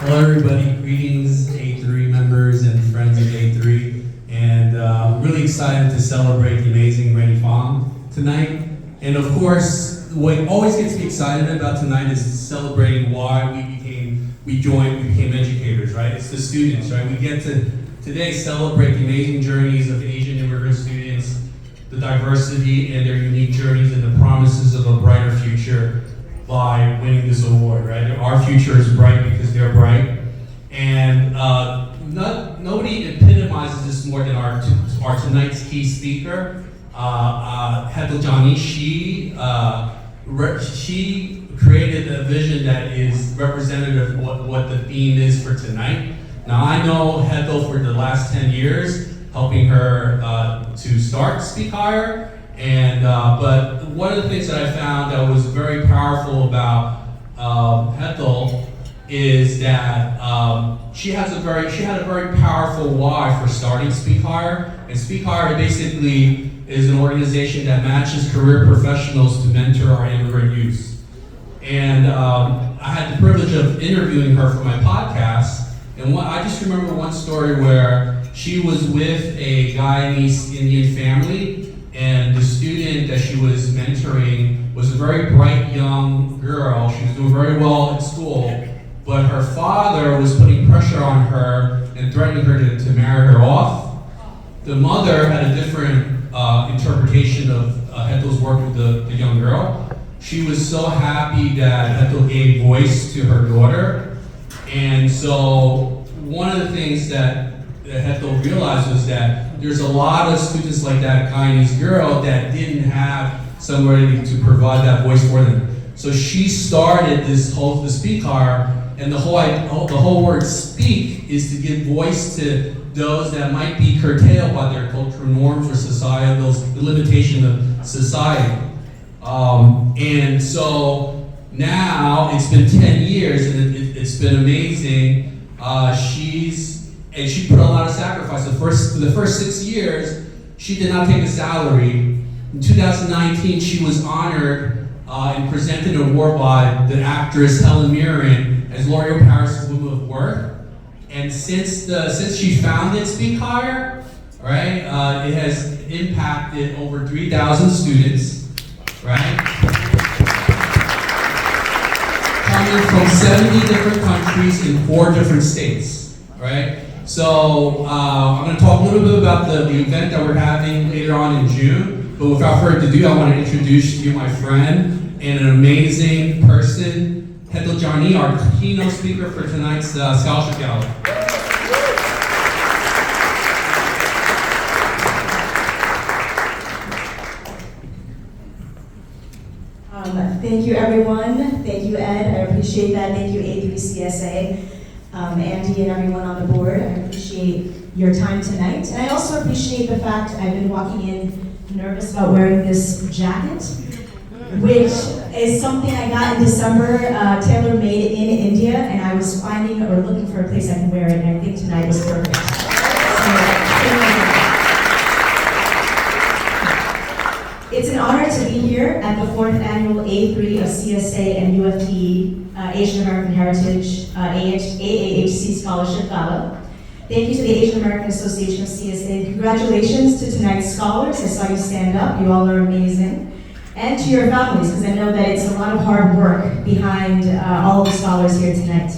Hello everybody, greetings A3 members and friends of A3, and really excited to celebrate the amazing Rennie Fong tonight. And of course, what always gets me excited about tonight is celebrating why we became educators, right? It's the students, right? We get to today celebrate the amazing journeys of Asian immigrant students, the diversity and their unique journeys and the promises of a brighter future by winning this award, right? Our future is bright because they're bright. And nobody epitomizes this more than our tonight's key speaker, Hetal Jani. She created a vision that is representative of what the theme is for tonight. Now I know Hetal for the last 10 years, helping her to start Speak Higher. And but one of the things that I found that was very powerful about Hetal is that she had a very powerful why for starting Speak Higher. And Speak Higher basically is an organization that matches career professionals to mentor our immigrant youth. And I had the privilege of interviewing her for my podcast. And I just remember one story where she was with a Guyanese Indian family. And the student that she was mentoring was a very bright young girl. She was doing very well at school, but her father was putting pressure on her and threatening her to marry her off. The mother had a different interpretation of Hetal's work with the young girl. She was so happy that Hetal gave voice to her daughter. And so one of the things that Hetal realized was that there's a lot of students like that Guyanese girl that didn't have somebody to provide that voice for them. So she started the Speak Higher, and the whole word speak is to give voice to those that might be curtailed by their cultural norms or societal, the limitation of society. And so now it's been 10 years and it's been amazing. She put a lot of sacrifice. For the first 6 years, she did not take a salary. In 2019, she was honored and presented an award by the actress Helen Mirren as L'Oreal Paris Woman of Worth. And since she founded Speak Higher, right, it has impacted over 3,000 students, right? Coming from 70 different countries in 4 different states, right? So I'm going to talk a little bit about the event that we're having later on in June. But without further ado, I want to introduce to you my friend and an amazing person, Hetal Jani, our keynote speaker for tonight's Scholarship Gala. Thank you, everyone. Thank you, Ed. I appreciate that. Thank you, A3 CSA. Andy and everyone on the board, I appreciate your time tonight. And I also appreciate the fact I've been walking in nervous about wearing this jacket, which is something I got in December, tailor-made in India, and I was finding or looking for a place I can wear it, and I think tonight was perfect. It's an honor to be here at the 4th annual A3 of CSA and UFT Asian-American Heritage AAHC Scholarship Gala. Thank you to the Asian-American Association of CSA. Congratulations to tonight's scholars. I saw you stand up. You all are amazing. And to your families, because I know that it's a lot of hard work behind all of the scholars here tonight.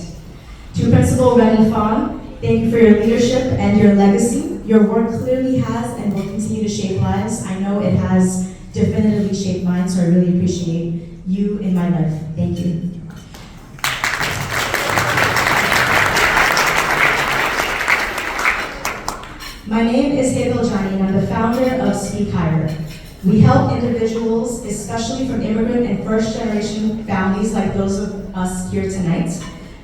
To Principal Rennie Fong, thank you for your leadership and your legacy. Your work clearly has and will continue to shape lives. I know it has definitively shaped mine, so I really appreciate you in my life. Thank you. My name is Hetal Jani, and I'm the founder of Speak Higher. We help individuals, especially from immigrant and first-generation families like those of us here tonight,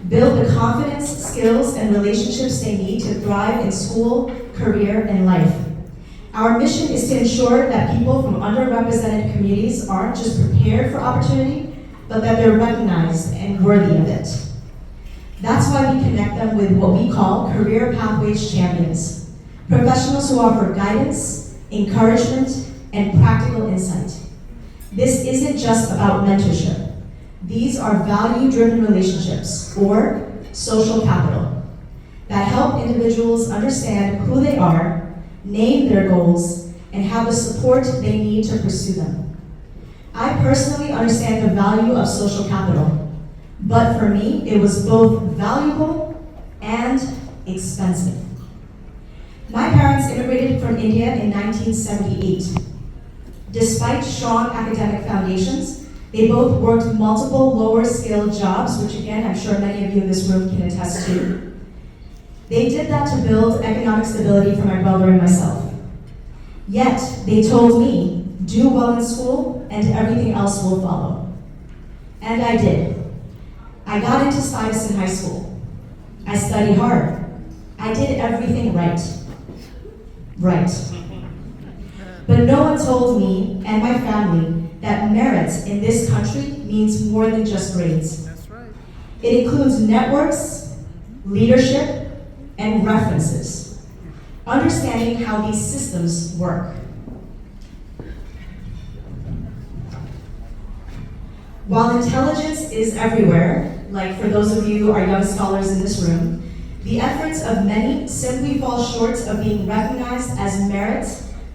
build the confidence, skills, and relationships they need to thrive in school, career, and life. Our mission is to ensure that people from underrepresented communities aren't just prepared for opportunity, but that they're recognized and worthy of it. That's why we connect them with what we call Career Pathways Champions, professionals who offer guidance, encouragement, and practical insight. This isn't just about mentorship. These are value-driven relationships, or social capital that help individuals understand who they are, name their goals, and have the support they need to pursue them. I personally understand the value of social capital, but for me, it was both valuable and expensive. My parents immigrated from India in 1978. Despite strong academic foundations, they both worked multiple lower-skilled jobs, which again, I'm sure many of you in this room can attest to. They did that to build economic stability for my brother and myself. Yet, they told me, do well in school and everything else will follow. And I did. I got into Stuyvesant High School. I studied hard. I did everything right. Right. But no one told me and my family that merit in this country means more than just grades. That's right. It includes networks, leadership, and references. Understanding how these systems work. While intelligence is everywhere, like for those of you, our young scholars in this room, the efforts of many simply fall short of being recognized as merit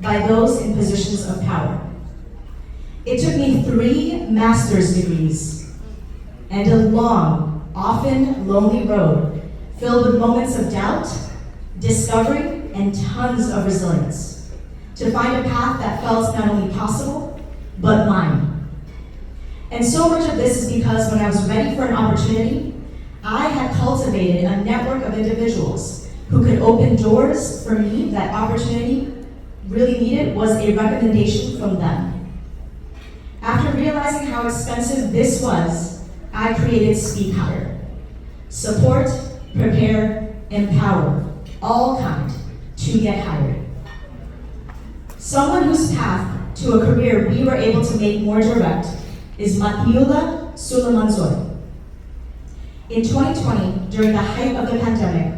by those in positions of power. It took me 3 master's degrees and a long, often lonely road filled with moments of doubt, discovery, and tons of resilience to find a path that felt not only possible, but mine. And so much of this is because when I was ready for an opportunity, I had cultivated a network of individuals who could open doors for me that opportunity really needed was a recommendation from them. After realizing how expensive this was, I created Speak Higher. Support, prepare, empower, all kind to get hired. Someone whose path to a career we were able to make more direct is Matiula Sulamanzoy. In 2020, during the height of the pandemic,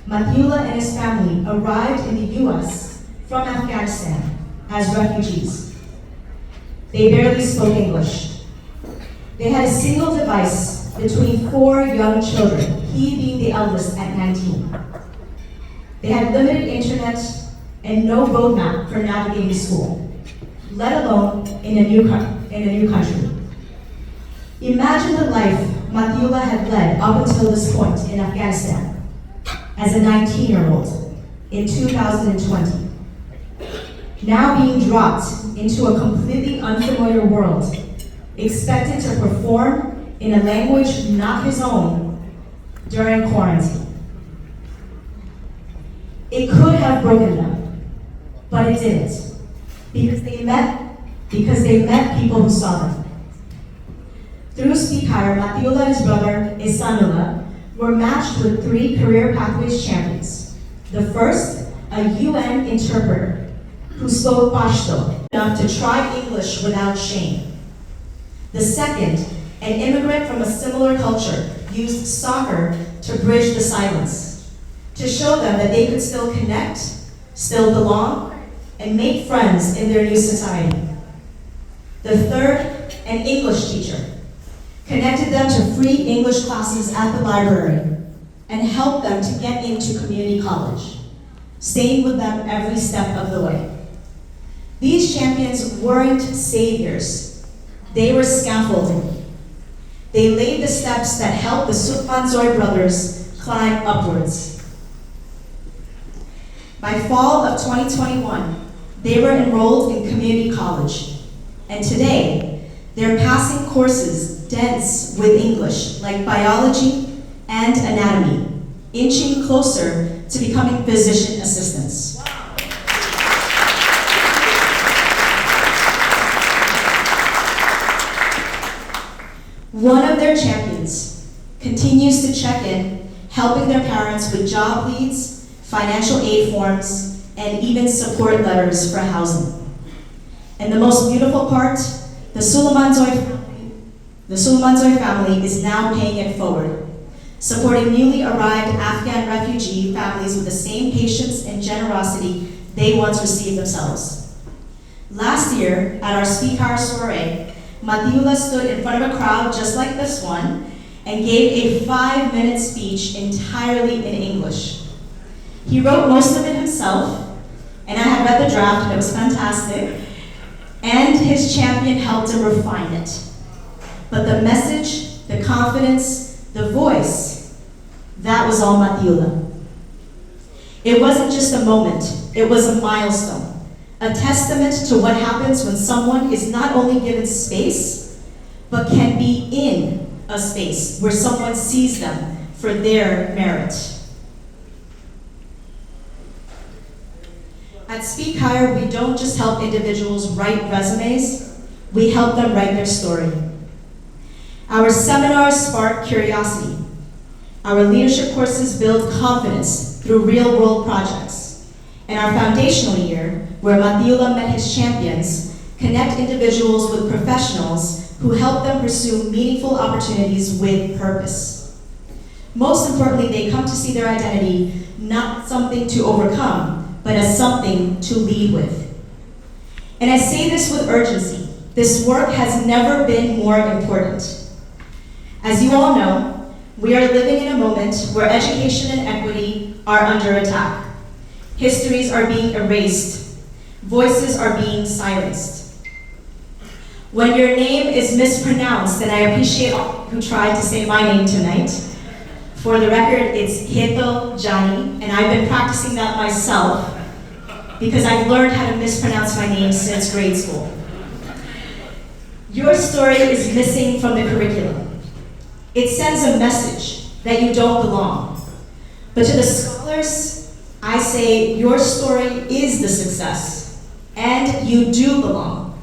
Matiula and his family arrived in the US from Afghanistan as refugees. They barely spoke English. They had a single device between 4 young children, he being the eldest at 19. They had limited internet and no roadmap for navigating school, let alone in a new country. Imagine the life Matiula had led up until this point in Afghanistan as a 19-year-old in 2020. Now being dropped into a completely unfamiliar world, expected to perform in a language not his own during quarantine. It could have broken them, but it didn't, because they met people who saw them. Through Speak Higher, Matiula and his brother, Isanula, were matched with 3 career pathways champions. The first, a UN interpreter who spoke Pashto enough to try English without shame. The second, an immigrant from a similar culture, used soccer to bridge the silence, to show them that they could still connect, still belong, and make friends in their new society. The third, an English teacher, connected them to free English classes at the library, and helped them to get into community college, staying with them every step of the way. These champions weren't saviors, they were scaffolding. They laid the steps that helped the Sulamanzoy brothers climb upwards. By fall of 2021, they were enrolled in community college, and today, they're passing courses dense with English, like biology and anatomy, inching closer to becoming physician assistants. One of their champions continues to check in, helping their parents with job leads, financial aid forms, and even support letters for housing. And the most beautiful part, the Sulamanzoy family is now paying it forward, supporting newly arrived Afghan refugee families with the same patience and generosity they once received themselves. Last year, at our Speak Higher soiree, Matiula stood in front of a crowd just like this one and gave a 5-minute speech entirely in English. He wrote most of it himself, and I had read the draft and it was fantastic, and his champion helped him refine it. But the message, the confidence, the voice, that was all Matiula. It wasn't just a moment, it was a milestone, a testament to what happens when someone is not only given space, but can be in a space where someone sees them for their merit. At Speak Higher, we don't just help individuals write resumes, we help them write their story. Our seminars spark curiosity. Our leadership courses build confidence through real-world projects. And our foundational year, where Matiula met his champions, connect individuals with professionals who help them pursue meaningful opportunities with purpose. Most importantly, they come to see their identity not something to overcome, but as something to lead with. And I say this with urgency. This work has never been more important. As you all know, we are living in a moment where education and equity are under attack. Histories are being erased. Voices are being silenced. When your name is mispronounced, and I appreciate all who tried to say my name tonight, for the record, it's Hetal Jani, and I've been practicing that myself because I've learned how to mispronounce my name since grade school. Your story is missing from the curriculum. It sends a message that you don't belong. But to the scholars, I say your story is the success, and you do belong.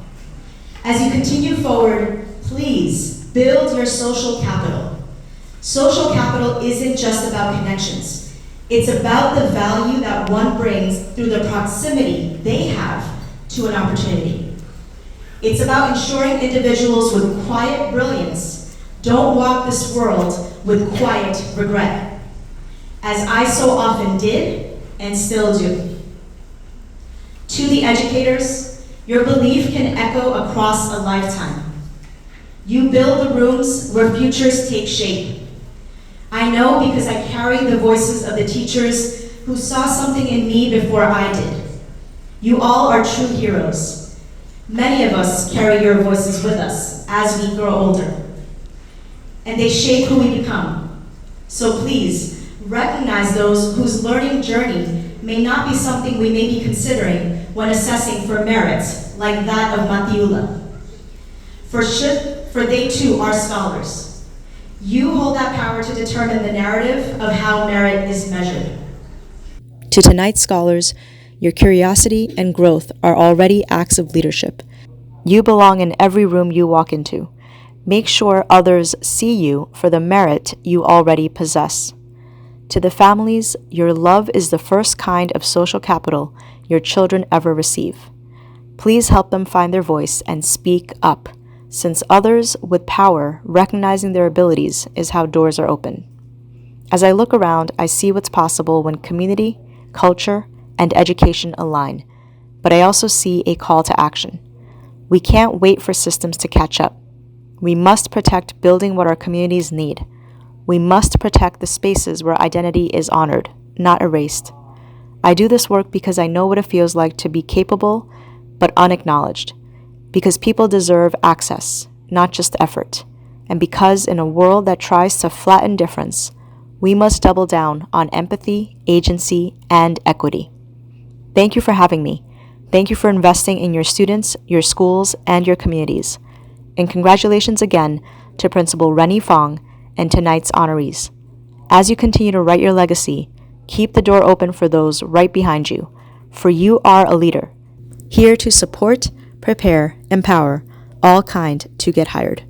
As you continue forward, please build your social capital. Social capital isn't just about connections. It's about the value that one brings through the proximity they have to an opportunity. It's about ensuring individuals with quiet brilliance don't walk this world with quiet regret, as I so often did and still do. To the educators, your belief can echo across a lifetime. You build the rooms where futures take shape. I know because I carry the voices of the teachers who saw something in me before I did. You all are true heroes. Many of us carry your voices with us as we grow older, and they shape who we become. So please, recognize those whose learning journey may not be something we may be considering when assessing for merit, like that of Matiula. For they too are scholars. You hold that power to determine the narrative of how merit is measured. To tonight's scholars, your curiosity and growth are already acts of leadership. You belong in every room you walk into. Make sure others see you for the merit you already possess. To the families, your love is the first kind of social capital your children ever receive. Please help them find their voice and speak up, since others with power recognizing their abilities is how doors are open. As I look around, I see what's possible when community, culture, and education align, but I also see a call to action. We can't wait for systems to catch up. We must protect building what our communities need. We must protect the spaces where identity is honored, not erased. I do this work because I know what it feels like to be capable, but unacknowledged. Because people deserve access, not just effort. And because in a world that tries to flatten difference, we must double down on empathy, agency, and equity. Thank you for having me. Thank you for investing in your students, your schools, and your communities. And congratulations again to Principal Rennie Fong and tonight's honorees. As you continue to write your legacy, keep the door open for those right behind you, for you are a leader, here to support, prepare, empower all kind to get hired.